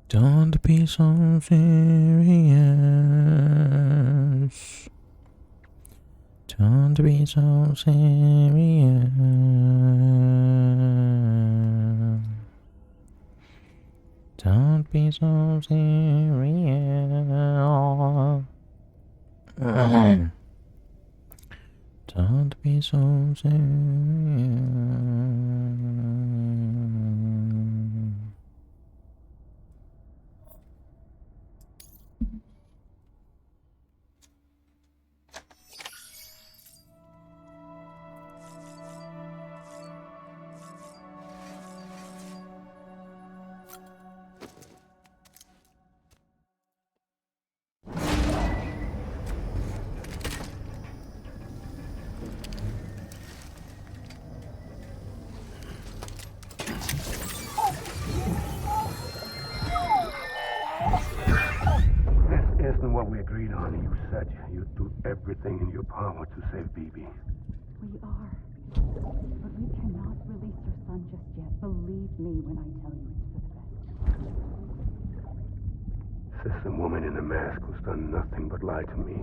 Don't be so serious. Don't be so serious. Don't be so serious. Don't be so serious. This isn't what we agreed on. You said you'd do everything in your power to save BB. We are. But we cannot release your son just yet. Believe me when I tell you it's for the best. This woman in a mask who's done nothing but lie to me.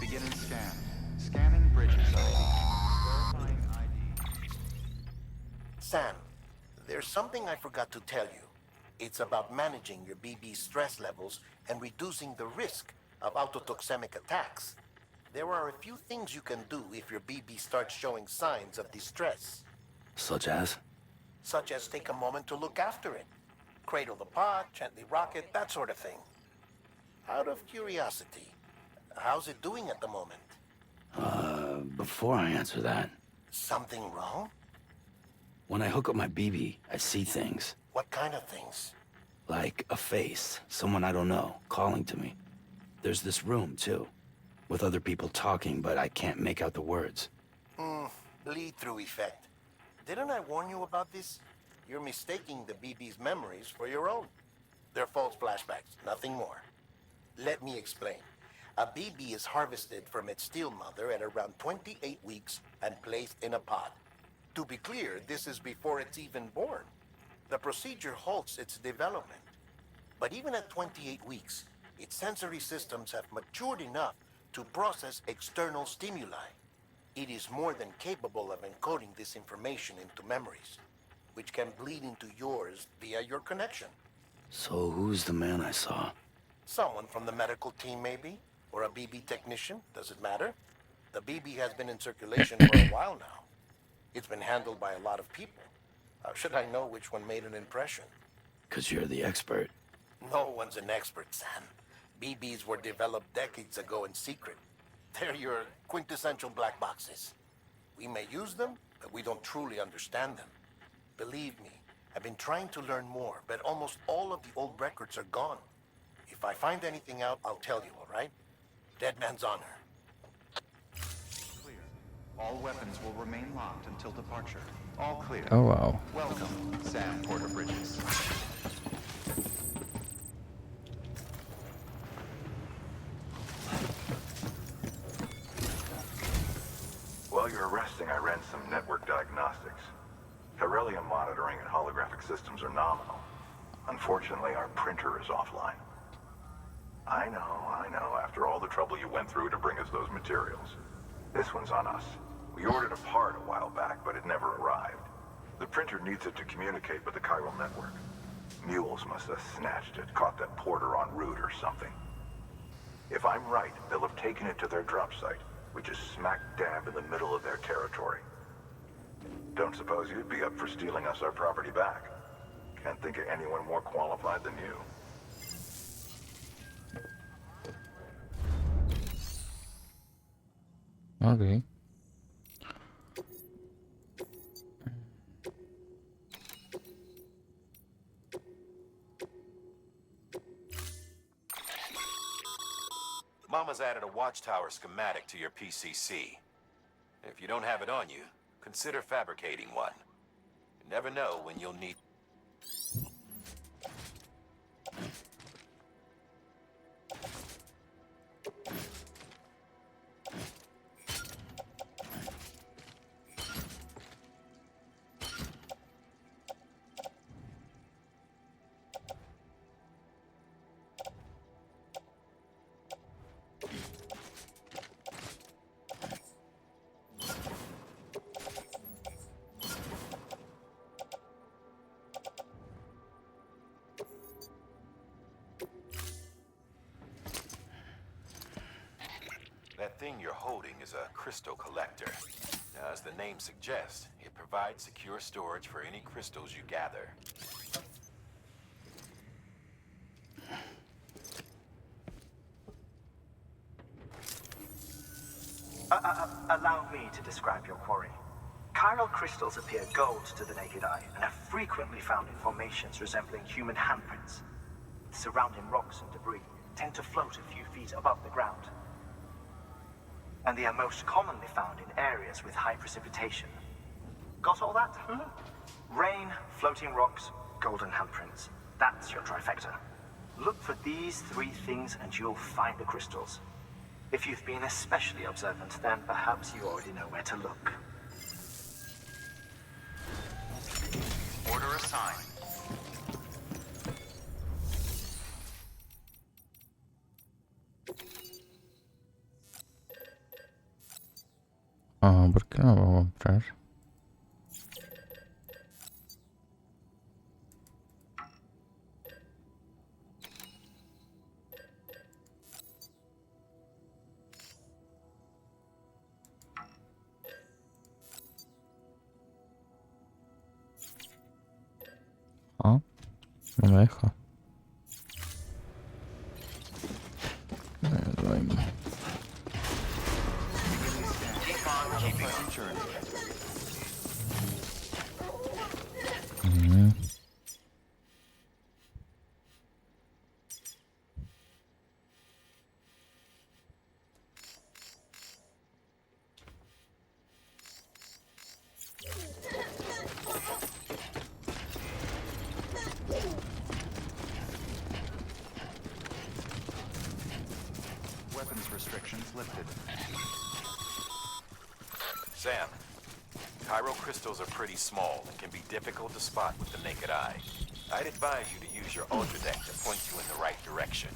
Beginning scan. Scanning bridges ID. Verifying ID. Sam, there's something I forgot to tell you. It's about managing your BB stress levels and reducing the risk of autotoxemic attacks. There are a few things you can do if your BB starts showing signs of distress. Such as? Such as take a moment to look after it. Cradle the pot, gently rock it, that sort of thing. Out of curiosity, how's it doing at the moment? Before I answer that, Something wrong? when I hook up my BB, I see things. What kind of things? Like a face, someone I don't know, calling to me. There's this room, too, with other people talking, but I can't make out the words. Bleed-through effect. Didn't I warn you about this? You're mistaking the BB's memories for your own. They're false flashbacks, nothing more. Let me explain. A BB is harvested from its steel mother at around 28 weeks and placed in a pot. To be clear, this is before it's even born. The procedure halts its development. But even at 28 weeks, its sensory systems have matured enough to process external stimuli. It is more than capable of encoding this information into memories, which can bleed into yours via your connection. So who's the man I saw? Someone from the medical team, maybe? Or a BB technician? Does it matter? The BB has been in circulation for a while now. It's been handled by a lot of people. How should I know which one made an impression? 'Cause you're the expert. No one's an expert, Sam. BBs were developed decades ago in secret. They're your quintessential black boxes. We may use them, but we don't truly understand them. Believe me, I've been trying to learn more, but almost all of the old records are gone. If I find anything out, I'll tell you, all right? Dead man's honor. Clear. All weapons will remain locked until departure. All clear. Oh wow. Welcome, Sam Porter Bridges. While you're resting, I ran some network diagnostics. Beryllium monitoring and holographic systems are nominal. Unfortunately, our printer is offline. I know. After all the trouble you went through to bring us those materials. This one's on us. We ordered a part a while back, but it never arrived. The printer needs it to communicate with the chiral network. Mules must have snatched it, caught that porter en route or something. If I'm right, they'll have taken it to their drop site, which is smack dab in the middle of their territory. Don't suppose you'd be up for stealing us our property back. Can't think of anyone more qualified than you. Okay. Mama's added a watchtower schematic to your PCC. If you don't have it on you, consider fabricating one. You never know when you'll need... thing you're holding is a crystal collector. Now, as the name suggests, it provides secure storage for any crystals you gather. Allow me to describe your quarry. Chiral crystals appear gold to the naked eye and are frequently found in formations resembling human handprints. Surrounding rocks and debris tend to float a few feet above the ground. And they are most commonly found in areas with high precipitation. Got all that? Rain, floating rocks, golden handprints. That's your trifecta. Look for these three things and you'll find the crystals. If you've been especially observant, then perhaps you already know where to look. Order assigned. Ah, ¿por qué no lo voy a comprar? Ah, no me deja. Lo mismo. Keep on keeping on. Journey. Weapons restrictions lifted. Sam, chiral crystals are pretty small and can be difficult to spot with the naked eye. I'd advise you to use your ultra deck to point you in the right direction.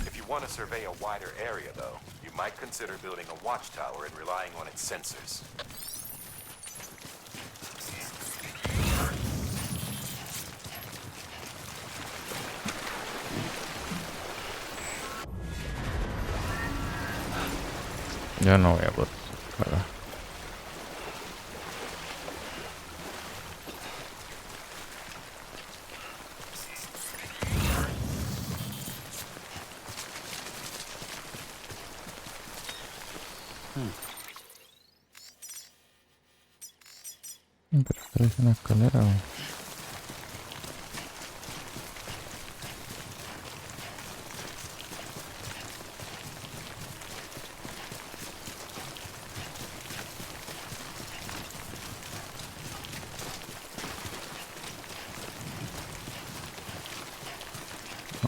If you want to survey a wider area, though, you might consider building a watchtower and relying on its sensors. Yo no voy a poder. ¿Verdad? Pero parece una escalera.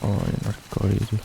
Oh, hay un arcoíris.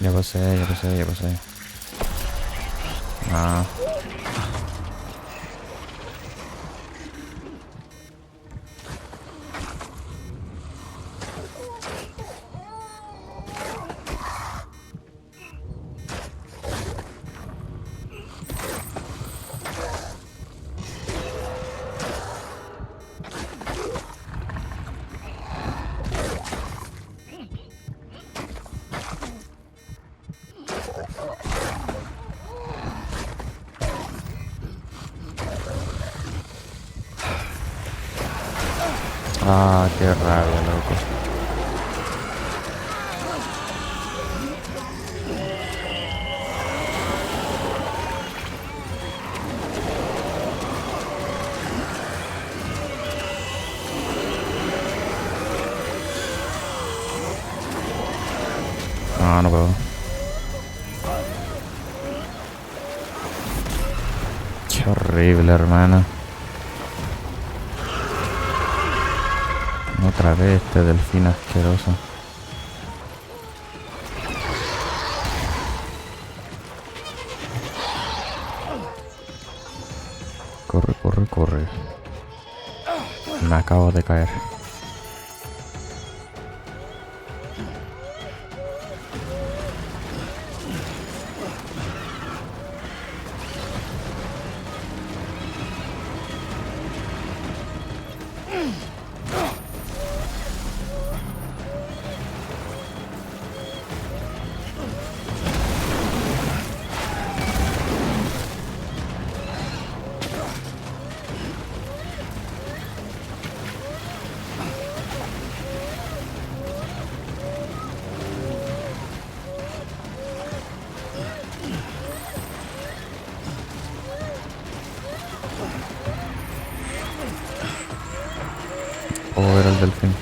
Ya pasé, ya pasé, ya pasé. Ah. Ah, qué rabia, loco. No, no puedo. Qué horrible, hermano. Otra vez este delfín asqueroso. Corre, corre, corre. Me acabo de caer. Puedo ver al delfín.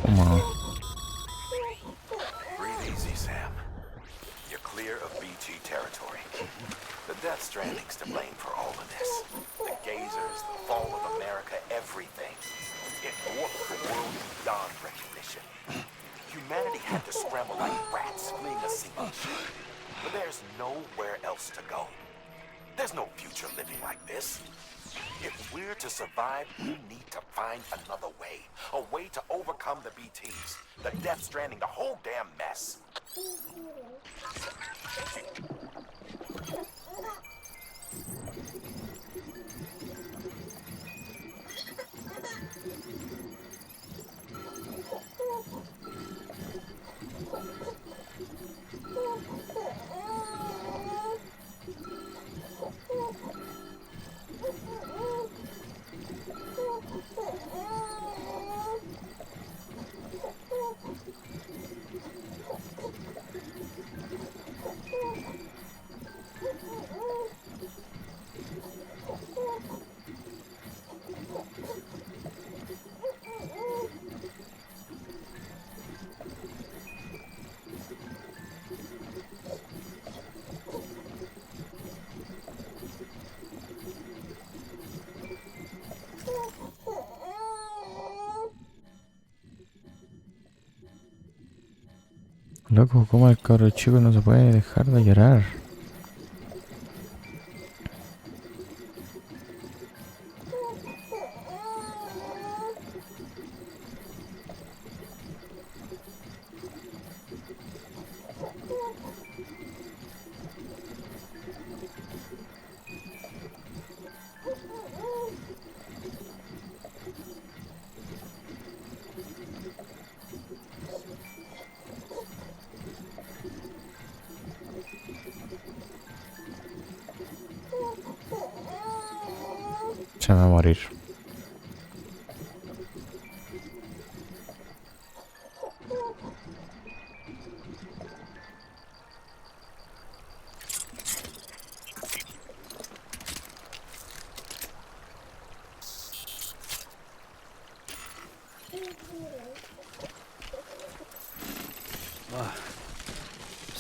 Toma. Breathe easy, Sam. You're clear of BT territory. The Death Stranding's to blame for all of this. The gazers, the fall of America, everything. It warped the world beyond recognition. Humanity had to scramble like rats fleeing a sinking ship. But there's nowhere else to go. There's no future living like this. If we're to survive, we need to find another way. A way to overcome the BTs, the Death Stranding, the whole damn mess. Loco, como el cabro chico no se puede dejar de llorar. Se va a morir.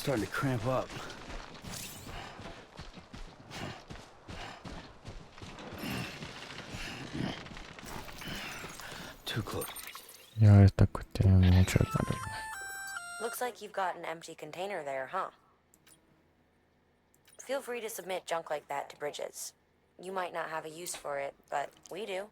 starting to cramp up. Too close. Ya esta cuestión es mucho calor. Looks like you've got an empty container there, huh? Feel free to submit junk like that to Bridges. You might not have a use for it, but we do.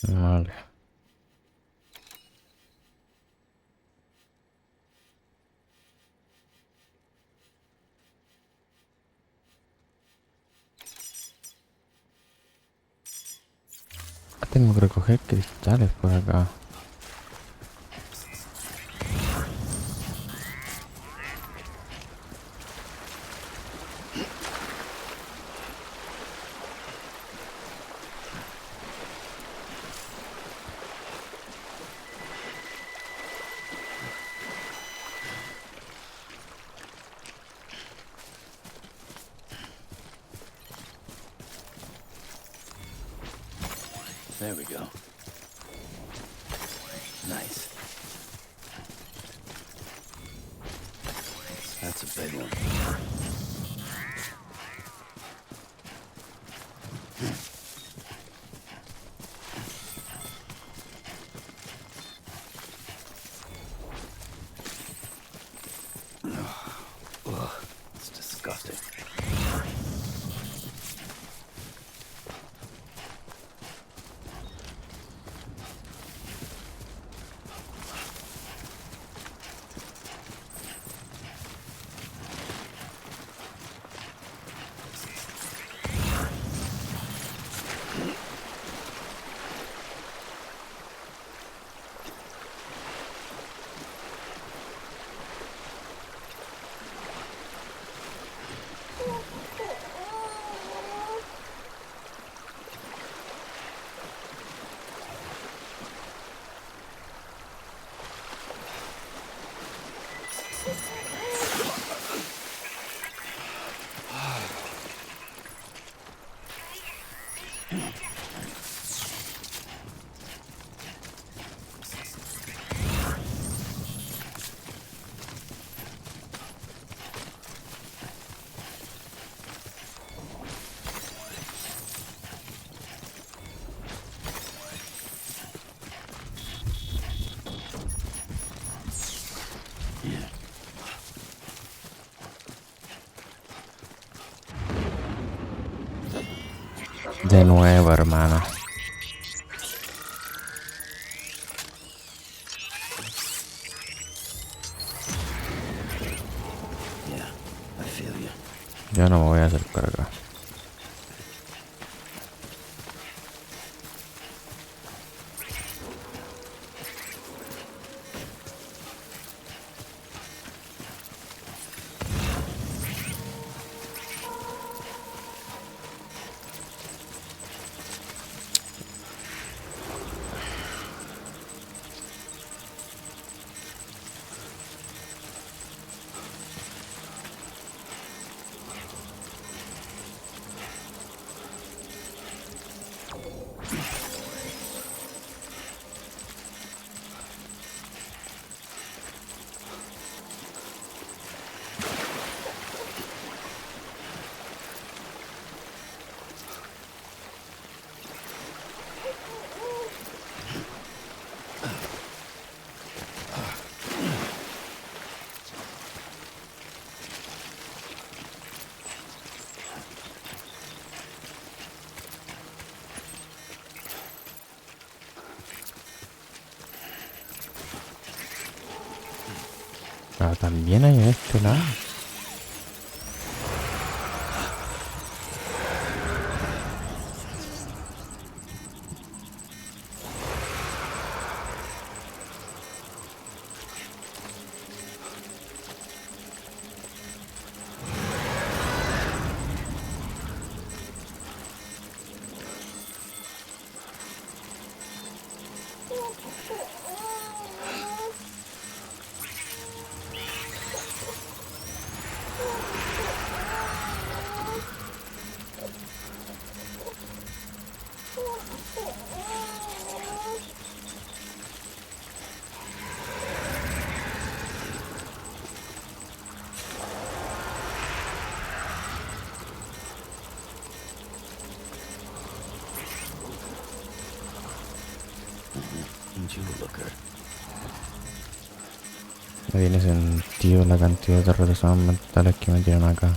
Vale. Tengo que recoger cristales por acá. There we go. Nice. That's a big one. Ugh, it's disgusting. De nuevo, hermano. Yeah, I feel you. Yo no me voy a acercar acá. Ah, también hay en este lado. No tiene sentido la cantidad de retrasados mentales que metieron acá.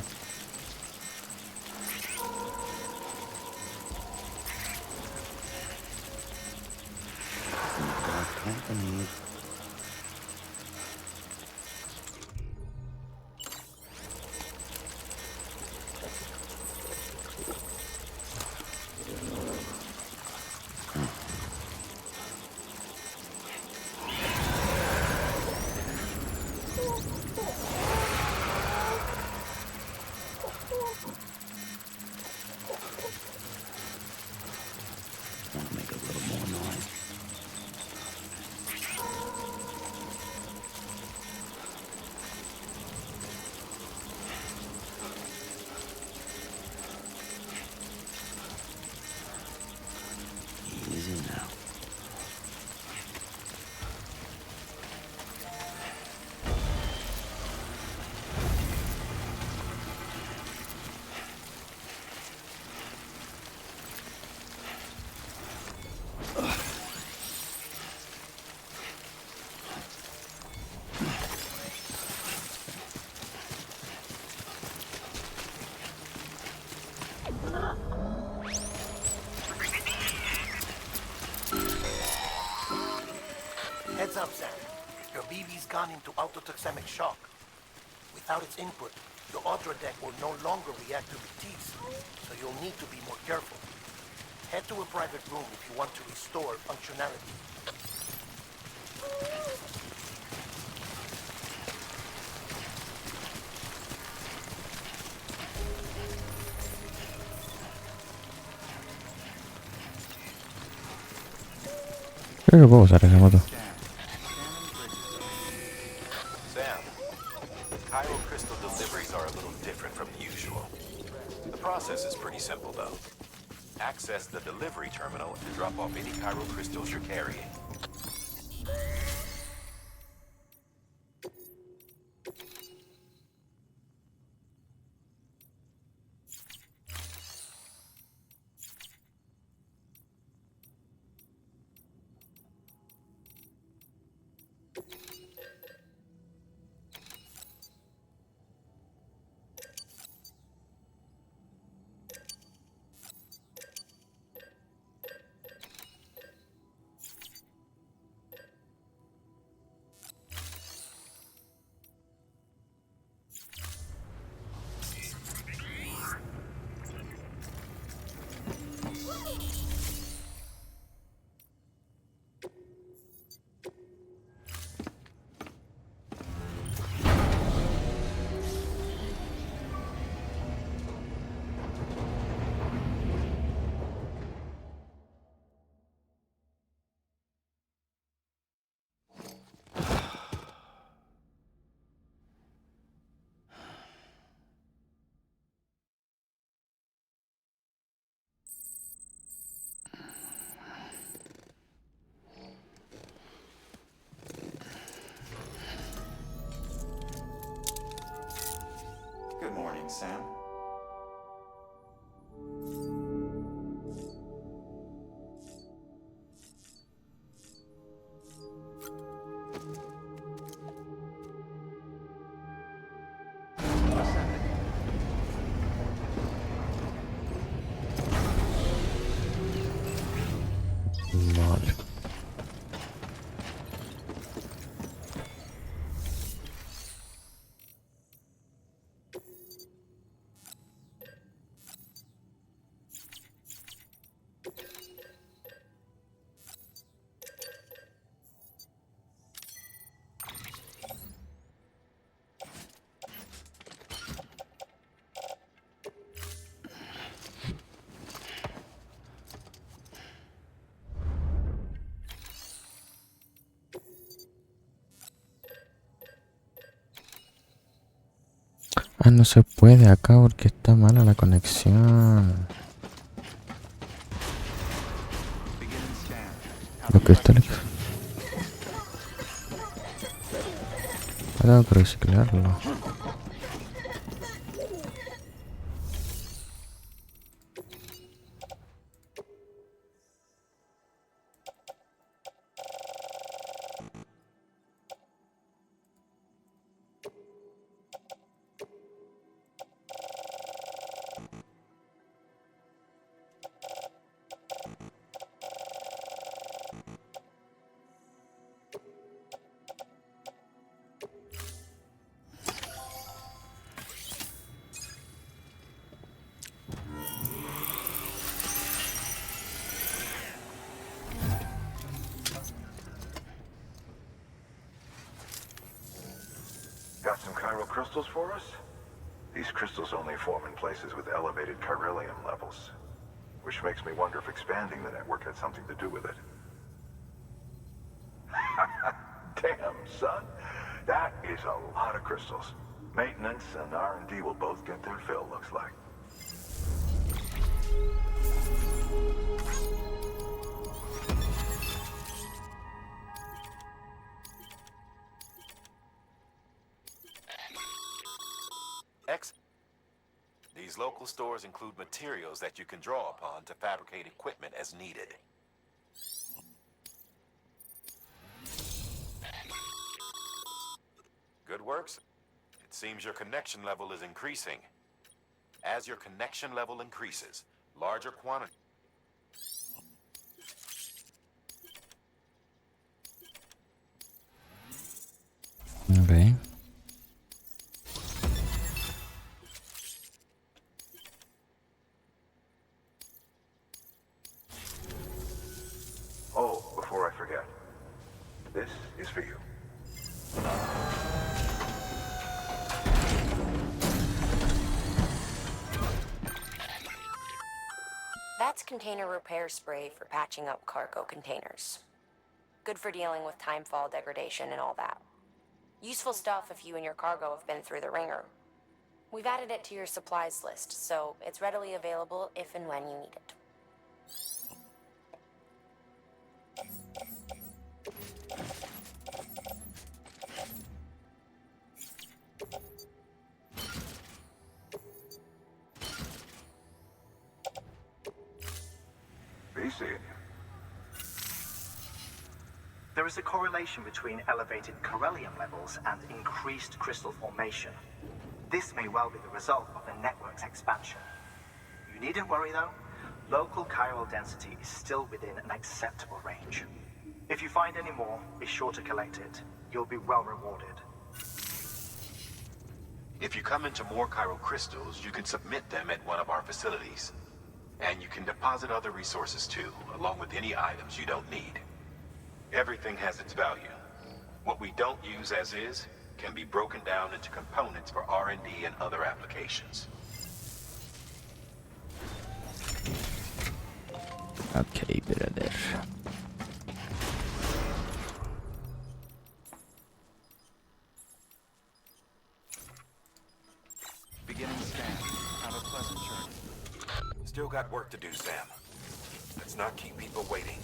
Heads up, Sam. Your BB's gone into autotoxemic shock. Without its input, your Audra deck will no longer react to the T's, so you'll need to be more careful. Head to a private room if you want to restore functionality. Creo que puedo usar esa moto. Sam, Cairo crystal deliveries are a little different from usual. The process is pretty simple, though. Access the delivery terminal and drop off any Cairo crystals you're carrying. Good morning, Sam. Ah, no se puede acá porque está mala la conexión. Los cristales. Ahora tengo que reciclarlo. Got some chiral crystals for us? These crystals only form in places with elevated chiralium levels, which makes me wonder if expanding the network had something to do with it. Damn, son. That is a lot of crystals. Maintenance and R&D will both get their fill, looks like. These local stores include materials that you can draw upon to fabricate equipment as needed. Good works. It seems your connection level is increasing. As your connection level increases, larger quantity. Ok. Oh, before I forget. This is for you. That's container repair spray for patching up cargo containers. Good for dealing with timefall degradation and all that. Useful stuff if you and your cargo have been through the ringer. We've added it to your supplies list, so it's readily available if and when you need it. Be seeing you. There is a correlation between elevated chiralium levels and increased crystal formation. This may well be the result of the network's expansion. You needn't worry though. Local chiral density is still within an acceptable range. If you find any more, be sure to collect it. You'll be well rewarded. If you come into more chiral crystals, you can submit them at one of our facilities. And you can deposit other resources too, along with any items you don't need. Everything has its value. What we don't use as is can be broken down into components for R&D and other applications. Ok, brother. Beginning scan. Have a pleasant journey. Still got work to do, Sam. Let's not keep people waiting.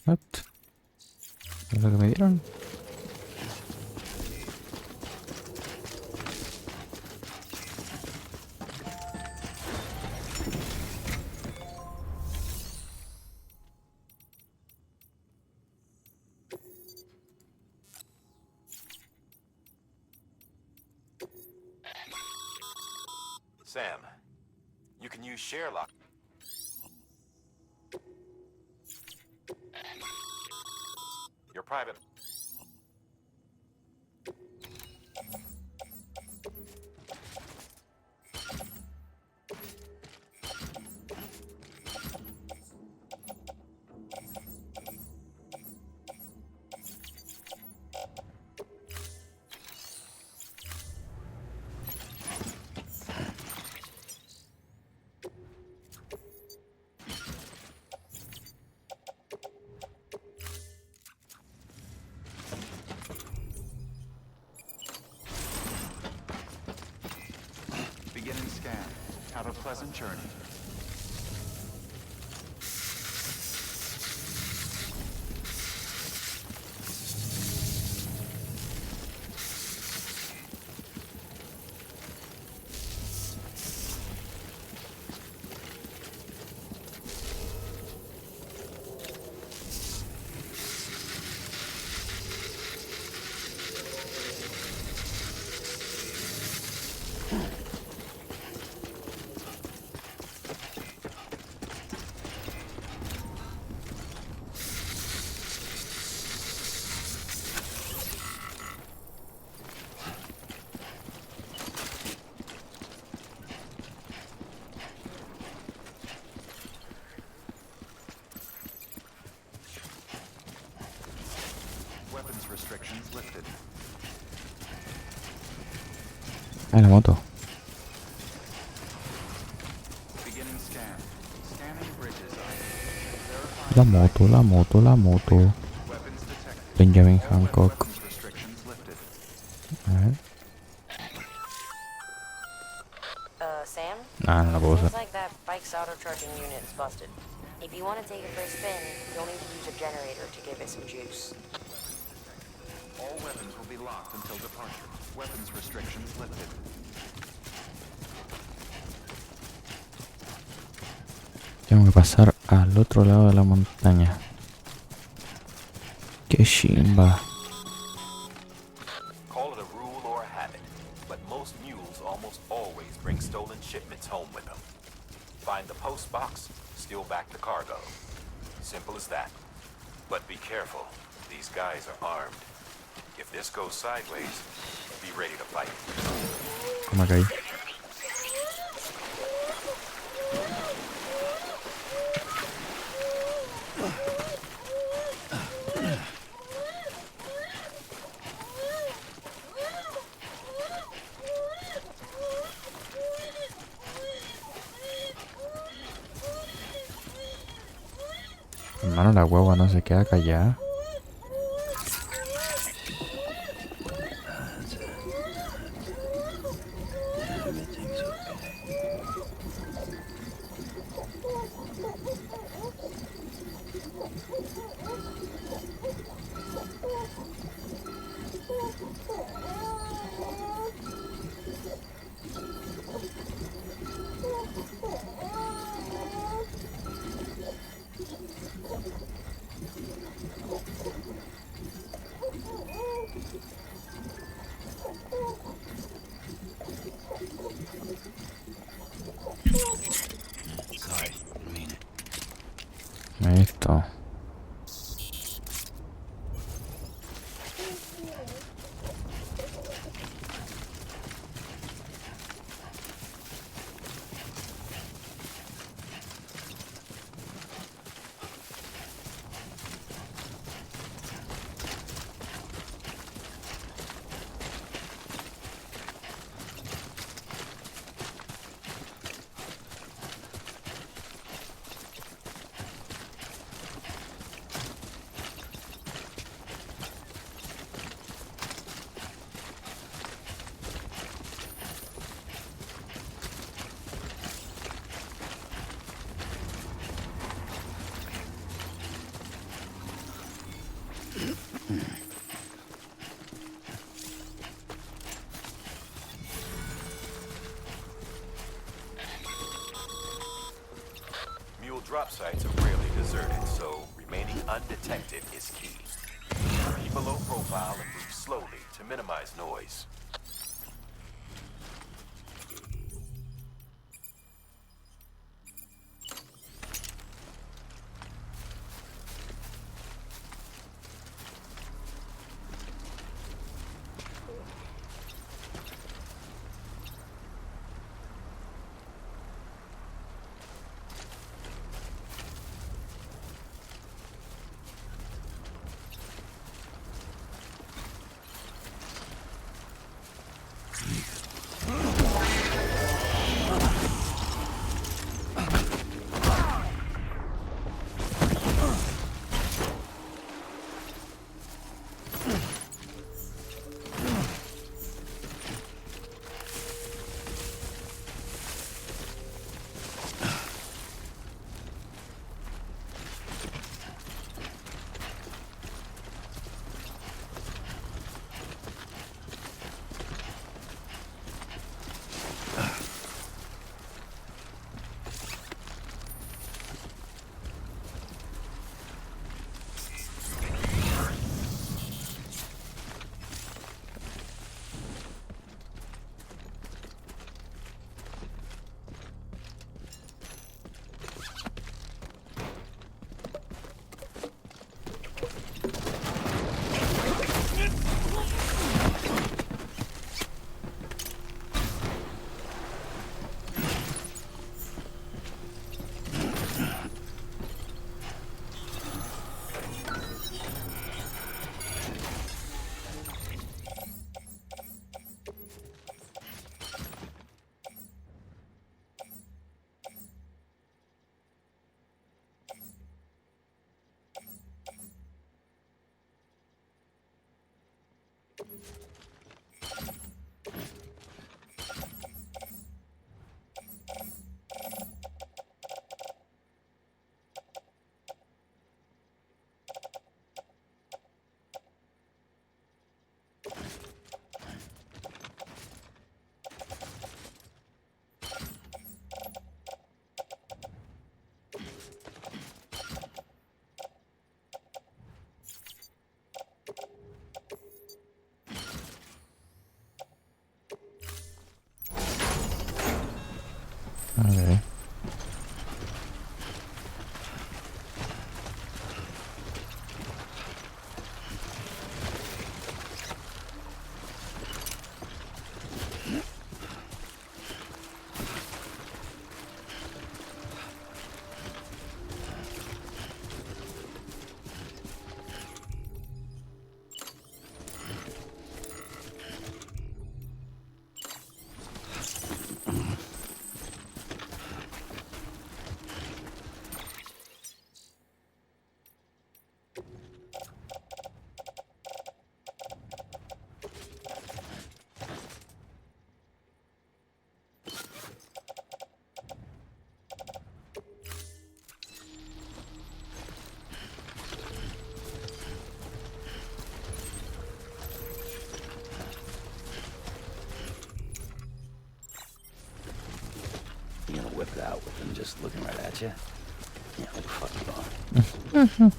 What? ¿Es lo que me dieron? Sam, you can use share lock. Your private. Have a pleasant journey. Weapons restrictions lifted. Ah, la moto. Beginning scan. Scanning bridges. La moto, la moto, la moto. Weapons detected. Benjamin All Hancock. weapons restrictions lifted. A ver. Sam? Ah, no la puedo usar. Seems like that bike's auto-charging unit is busted. If you want to take it for a spin, you'll need to use a generator to give it some juice. All weapons will be locked until departure. Weapons restrictions lifted. Tengo que pasar al otro lado de la montaña. Qué chimba. Call it a rule or a habit, but most mules almost always bring stolen shipments home with them. Find the post box, steal back the cargo. Simple as that. But be careful. These guys are armed. If this goes sideways, be ready to fight. ¿Cómo caí? Hermano, la guagua no se queda callada. Sorry, didn't mean it. Esto. Mule drop sites are rarely deserted, so remaining undetected is key. Keep a low profile and move slowly to minimize noise. Okay. You gonna whip it out with them just looking right at you? Yeah, what the fuck you are?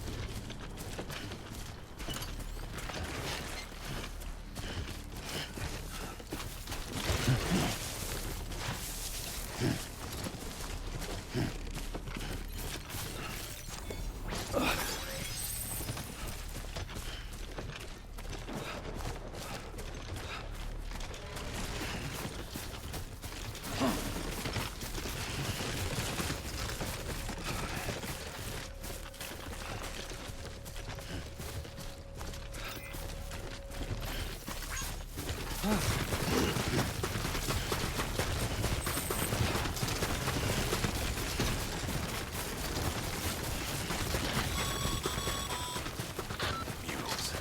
Mules.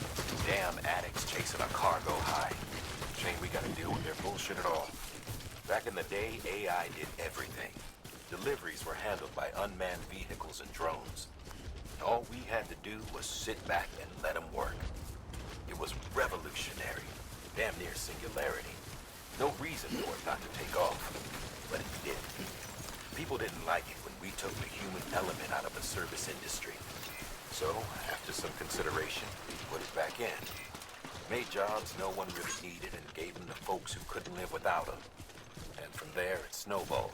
Damn addicts chasing a cargo high. Shame we gotta deal with their bullshit at all. Back in the day, AI did everything. Deliveries were handled by unmanned vehicles and drones. All we had to do was sit back and let them work. It was revolutionary, damn near singularity. No reason for it not to take off, but it did. People didn't like it when we took the human element out of the service industry. So, after some consideration, we put it back in. Made jobs no one really needed and gave them to folks who couldn't live without them. And from there, it snowballed.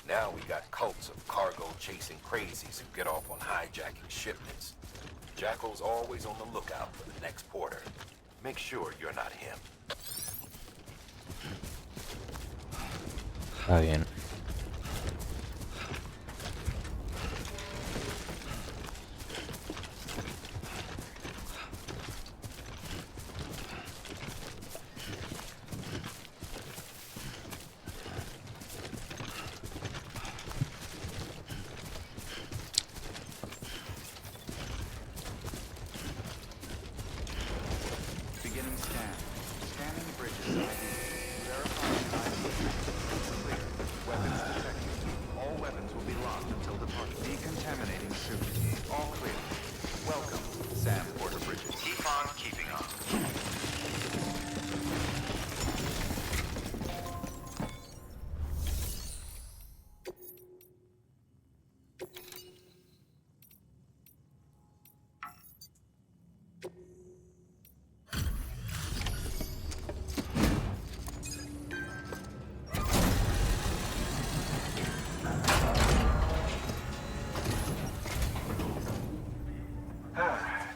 Now we got cults of cargo-chasing crazies who get off on hijacking shipments. Jackal's always on the lookout for the next porter. Make sure you're not him. Está bien. Beginning scan. Scanning bridges ID. Verifying ID. Clear. Weapons detected. All weapons will be locked until departure. Decontaminating suit. All clear. Welcome, Sam Porter Bridges. Keep on keeping on.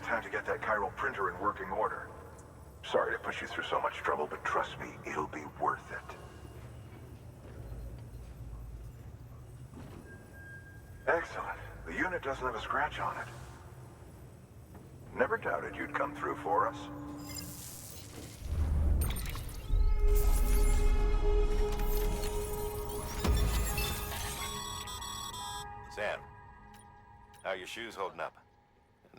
Time to get that chiral printer in working order. Sorry to put you through so much trouble, but trust me, it'll be worth it. Excellent. The unit doesn't have a scratch on it. Never doubted you'd come through for us. Sam, how are your shoes holding up?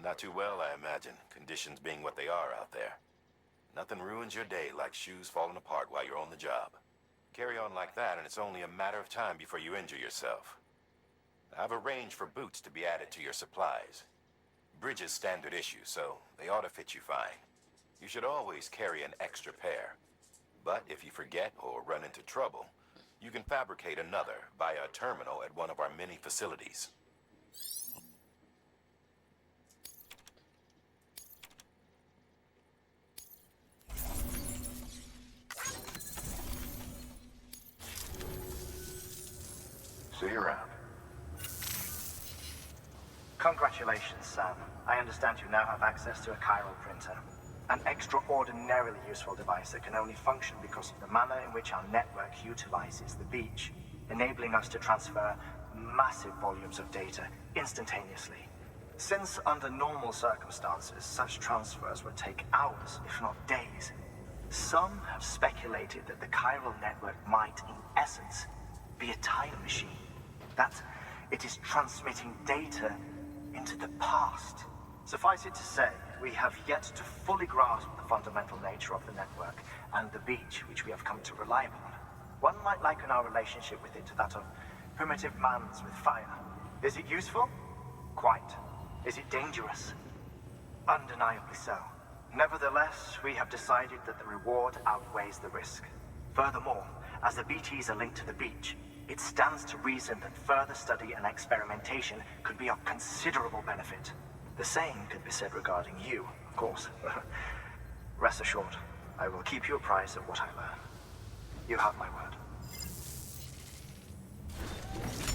Not too well, I imagine, conditions being what they are out there. Nothing ruins your day like shoes falling apart while you're on the job. Carry on like that and it's only a matter of time before you injure yourself. I've arranged for boots to be added to your supplies. Bridges standard issue, so they ought to fit you fine. You should always carry an extra pair. But if you forget or run into trouble, you can fabricate another via a terminal at one of our many facilities. See you around. Congratulations, Sam. I understand you now have access to a chiral printer. An extraordinarily useful device that can only function because of the manner in which our network utilizes the beach, enabling us to transfer massive volumes of data instantaneously. Since under normal circumstances, such transfers would take hours, if not days, some have speculated that the chiral network might, in essence, be a time machine. That it is transmitting data into the past. Suffice it to say, we have yet to fully grasp the fundamental nature of the network and the beach which we have come to rely upon. One might liken our relationship with it to that of primitive man's with fire. Is it useful? Quite. Is it dangerous? Undeniably so. Nevertheless, we have decided that the reward outweighs the risk. Furthermore, as the BTs are linked to the beach, it stands to reason that further study and experimentation could be of considerable benefit. The same could be said regarding you, of course. Rest assured, I will keep you apprised of what I learn. You have my word.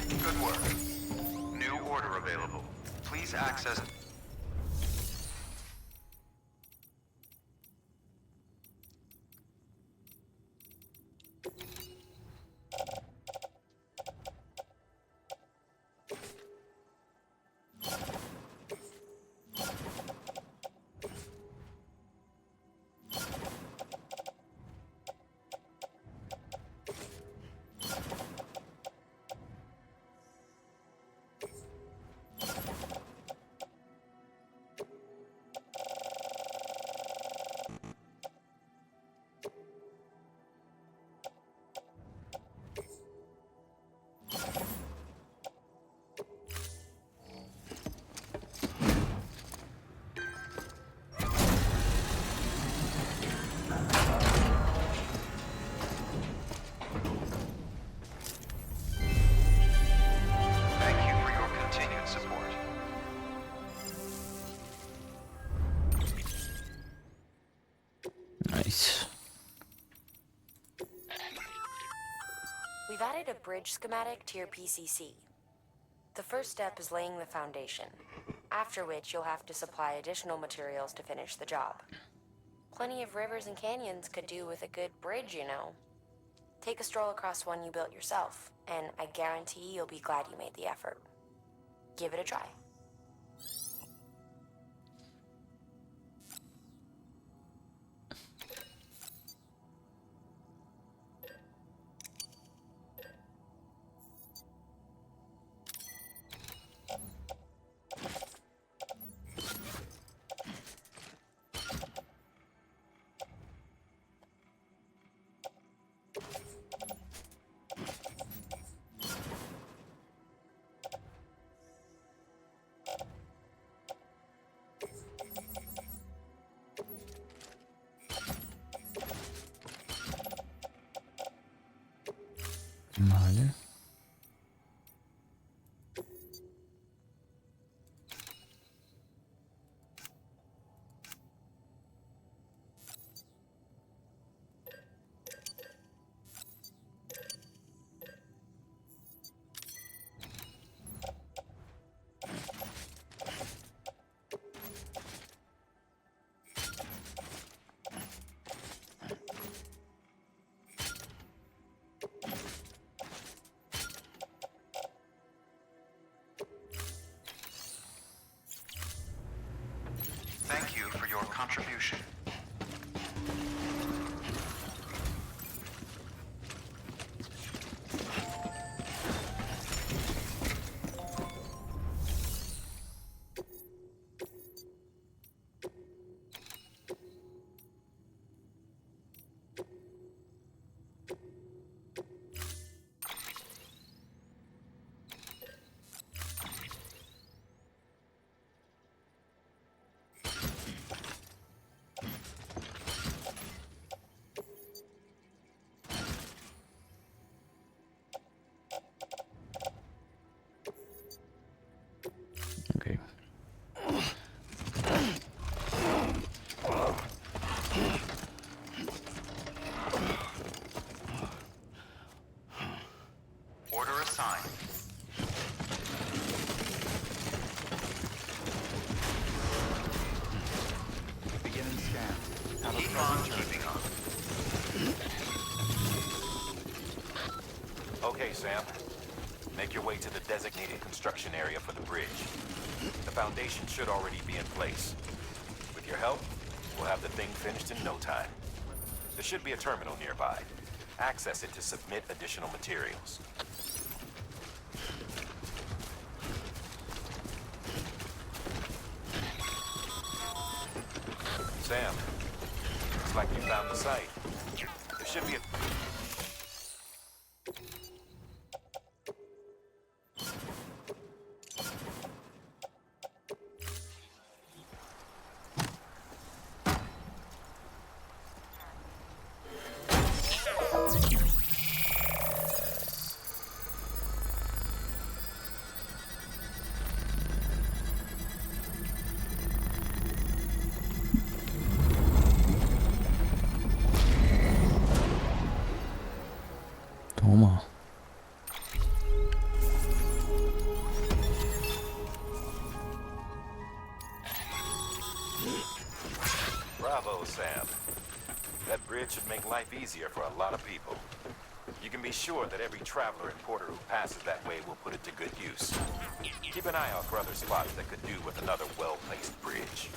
Good work. New order available. Please access... Thank you for your continued support. Nice. We've added a bridge schematic to your PCC. The first step is laying the foundation, after which you'll have to supply additional materials to finish the job. Plenty of rivers and canyons could do with a good bridge, you know. Take a stroll across one you built yourself, and I guarantee you'll be glad you made the effort. Give it a try. Vale. Order assigned. Beginning scan. Have a pleasant journey. Keeping on. Okay, Sam. Make your way to the designated construction area for the bridge. The foundation should already be in place. With your help, we'll have the thing finished in no time. There should be a terminal nearby. Access it to submit additional materials. Sam, looks like you found the site. There should be a... Toma. Bravo, Sam. That bridge should make life easier for a lot of people. You can be sure that every traveler and porter who passes that way will put it to good use. Keep an eye out for other spots that could do with another well-placed bridge.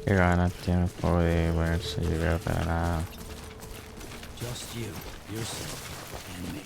Qué ganas tiene el juego de ponerse a llegar de la nada. Just you, yourself, and me.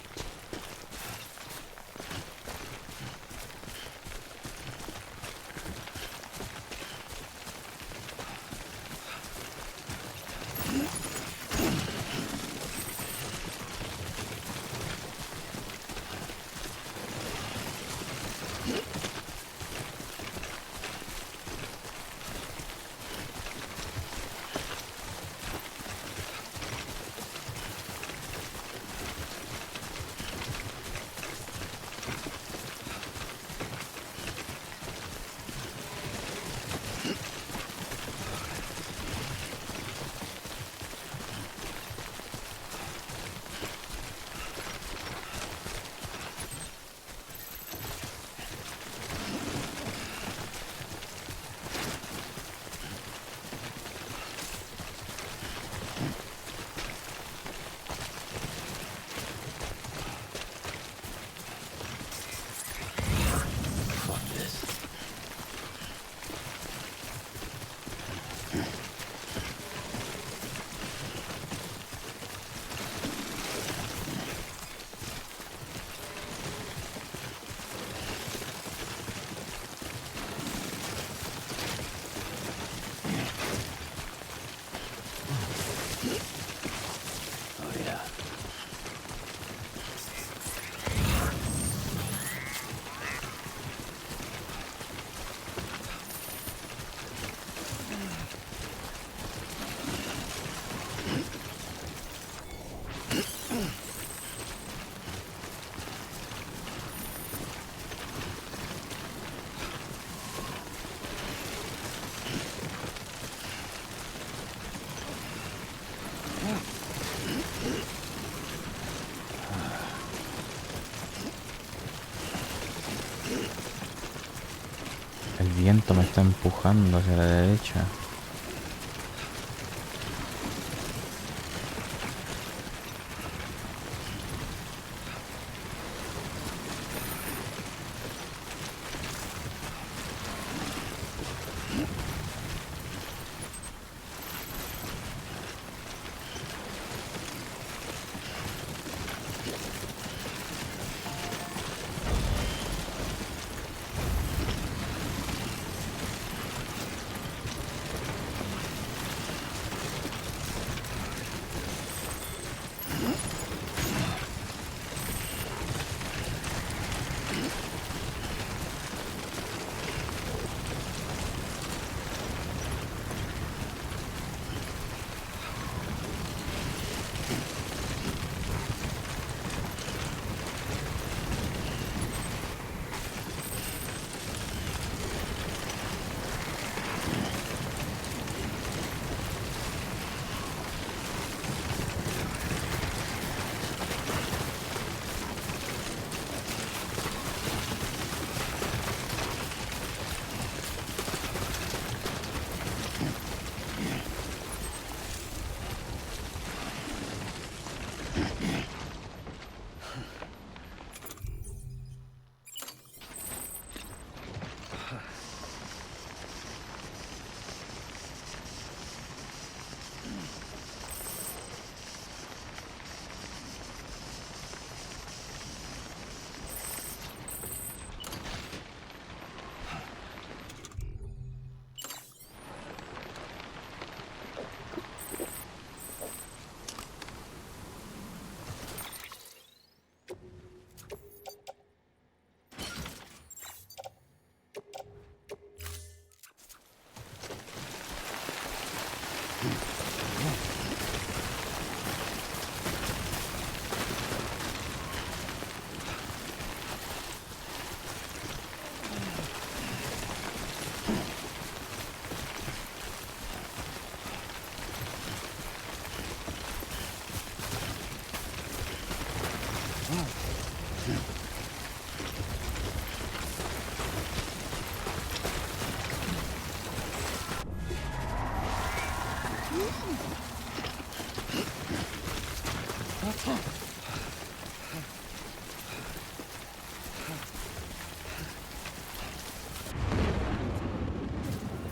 El viento me está empujando hacia la derecha.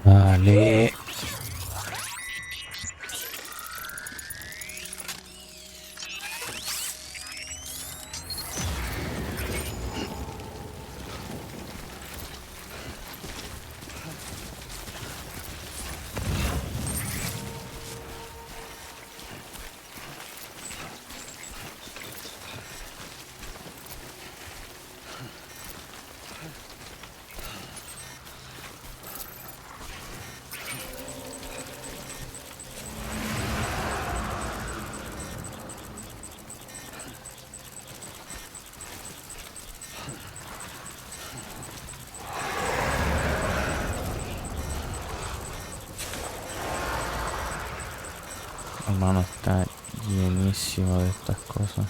Vale. Hermano, está llenísimo de estas cosas.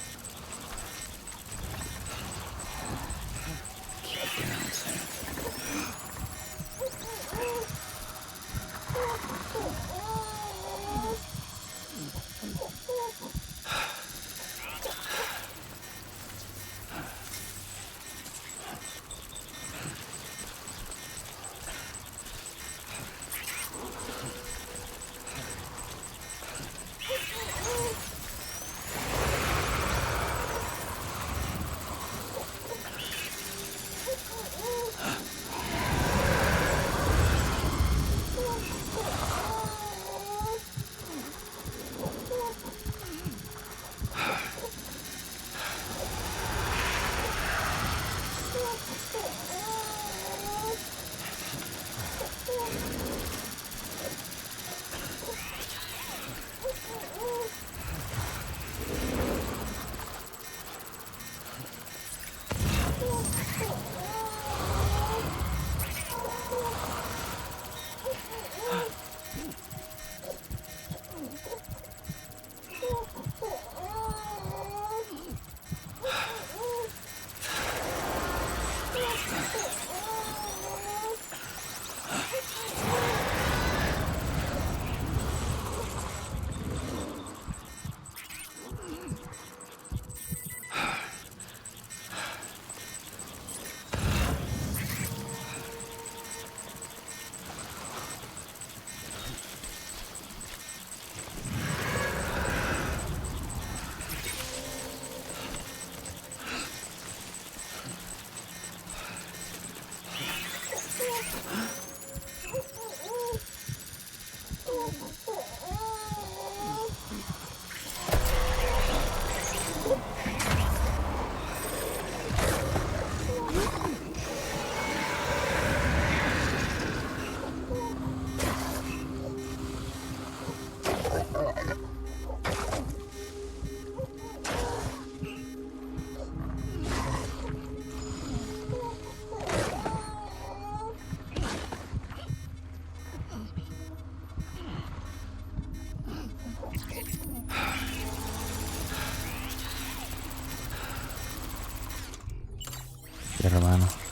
Hermano.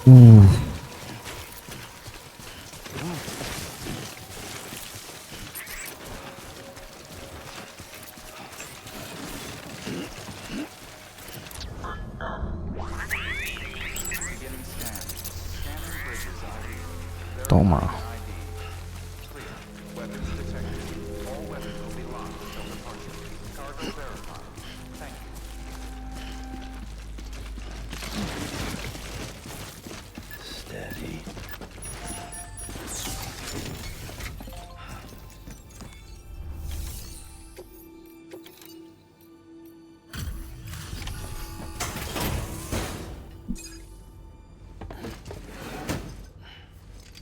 Mm. Beginning scan. Scanning bridges ID. Toma. Verifying ID. Clear. Weapons detected. All weapons will be locked until departure. Cargo verified. Thank you. Steady.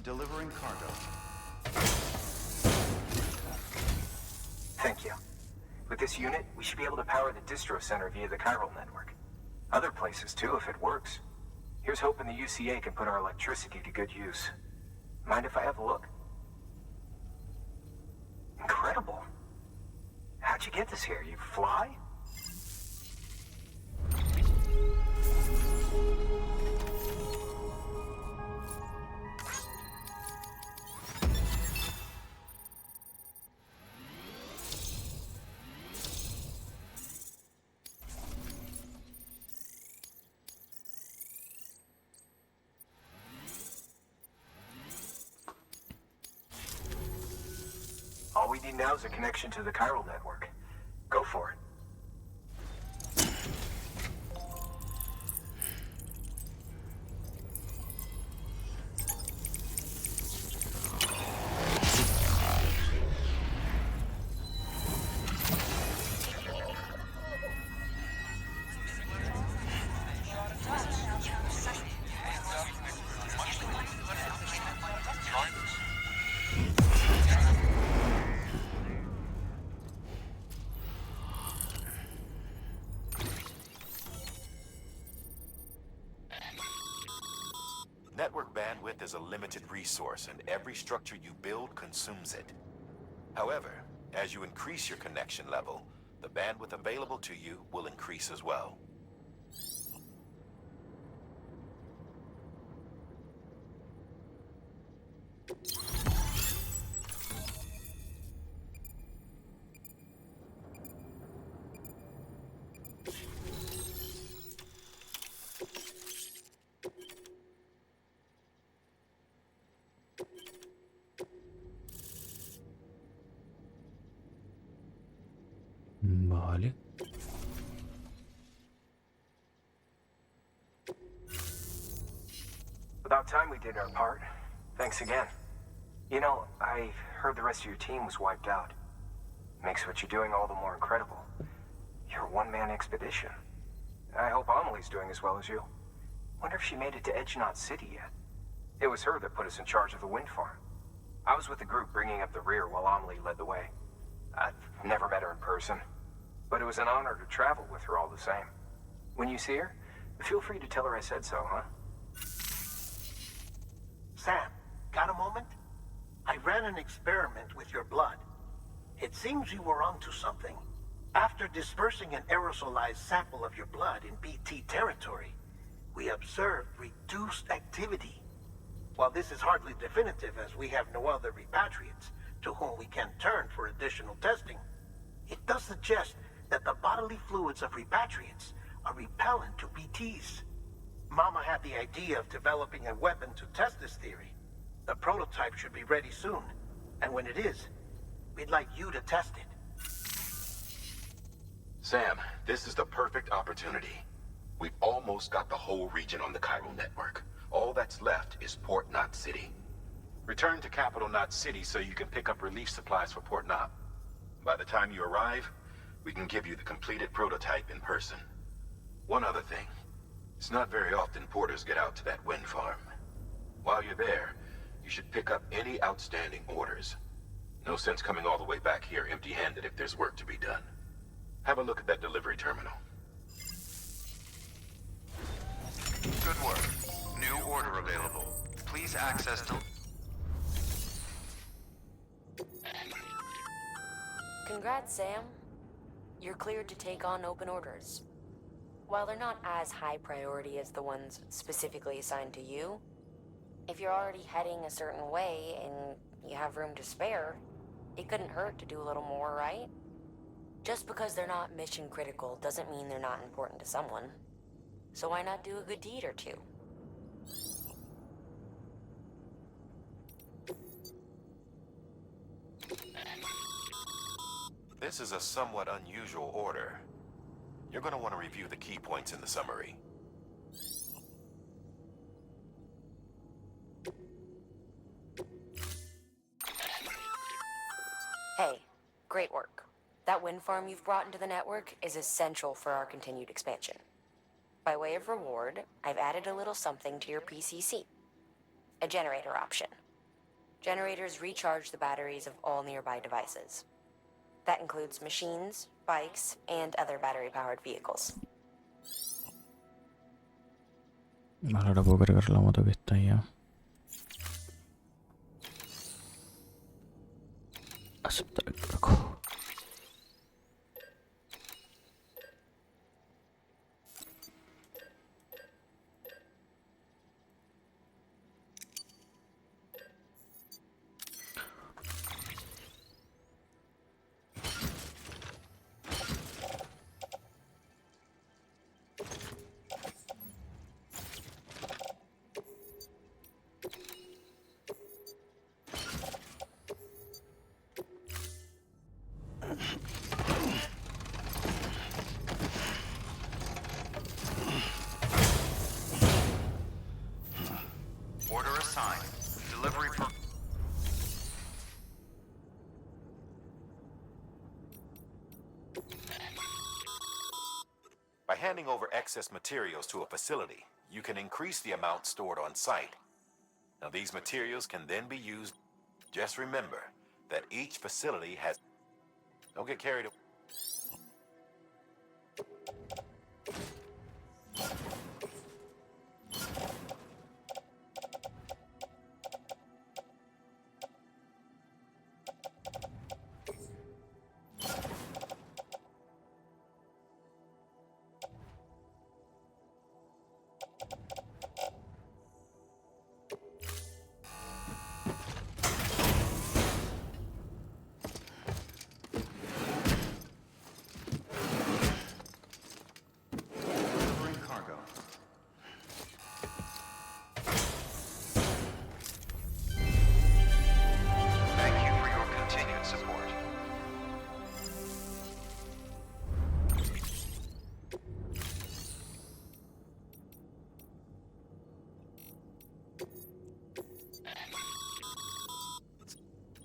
Delivering cargo. Thank you. With this unit, we should be able to power the distro center via the chiral network. Other places too, if it works. Here's hoping the UCA can put our electricity to good use. Mind if I have a look? Incredible. How'd you get this here? You fly? All we need now is a connection to the chiral network. Go for it. Network bandwidth is a limited resource, and every structure you build consumes it. However, as you increase your connection level, the bandwidth available to you will increase as well. Vale. About time we did our part. Thanks again. You know, I heard the rest of your team was wiped out. Makes what you're doing all the more incredible. You're a one-man expedition. I hope Amelie's doing as well as you. Wonder if she made it to Edgenot City yet. It was her that put us in charge of the wind farm. I was with the group bringing up the rear while Amelie led the way. I've never met her in person, but it was an honor to travel with her all the same. When you see her, feel free to tell her I said so, huh? Sam, got a moment? I ran an experiment with your blood. It seems you were onto something. After dispersing an aerosolized sample of your blood in BT territory, we observed reduced activity. While this is hardly definitive, as we have no other repatriates to whom we can turn for additional testing, it does suggest that the bodily fluids of repatriates are repellent to BTs. Mama had the idea of developing a weapon to test this theory. The prototype should be ready soon, and when it is, we'd like you to test it. Sam, this is the perfect opportunity. We've almost got the whole region on the chiral network. All that's left is Port Knot City. Return to Capital Knot City so you can pick up relief supplies for Port Knot. By the time you arrive, we can give you the completed prototype in person. One other thing. It's not very often porters get out to that wind farm. While you're there, you should pick up any outstanding orders. No sense coming all the way back here empty-handed if there's work to be done. Have a look at that delivery terminal. Good work. New order available. Please access to... Congrats, Sam. You're cleared to take on open orders. While they're not as high priority as the ones specifically assigned to you, if you're already heading a certain way and you have room to spare, it couldn't hurt to do a little more, right? Just because they're not mission critical doesn't mean they're not important to someone. So why not do a good deed or two? This is a somewhat unusual order. You're going to want to review the key points in the summary. Hey, great work. That wind farm you've brought into the network is essential for our continued expansion. By way of reward, I've added a little something to your PCC. A generator option. Generators recharge the batteries of all nearby devices. That includes machines, bikes, and other battery-powered vehicles. Vale, ahora puedo cargar la moto que está allá. Aceptar el cargo. Order assigned. Delivery per... By handing over excess materials to a facility, you can increase the amount stored on site. Now, these materials can then be used. Just remember that each facility has... Don't get carried away. Delivering cargo. Thank you for your continued support.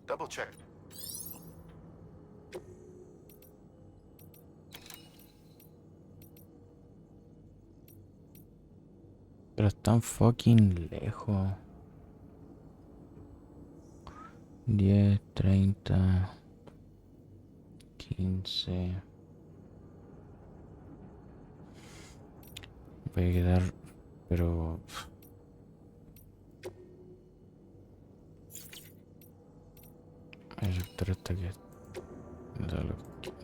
Double check. Pero están fucking lejos. 10, 30, 15. Voy a quedar, pero... El sector está aquí. No sé lo que...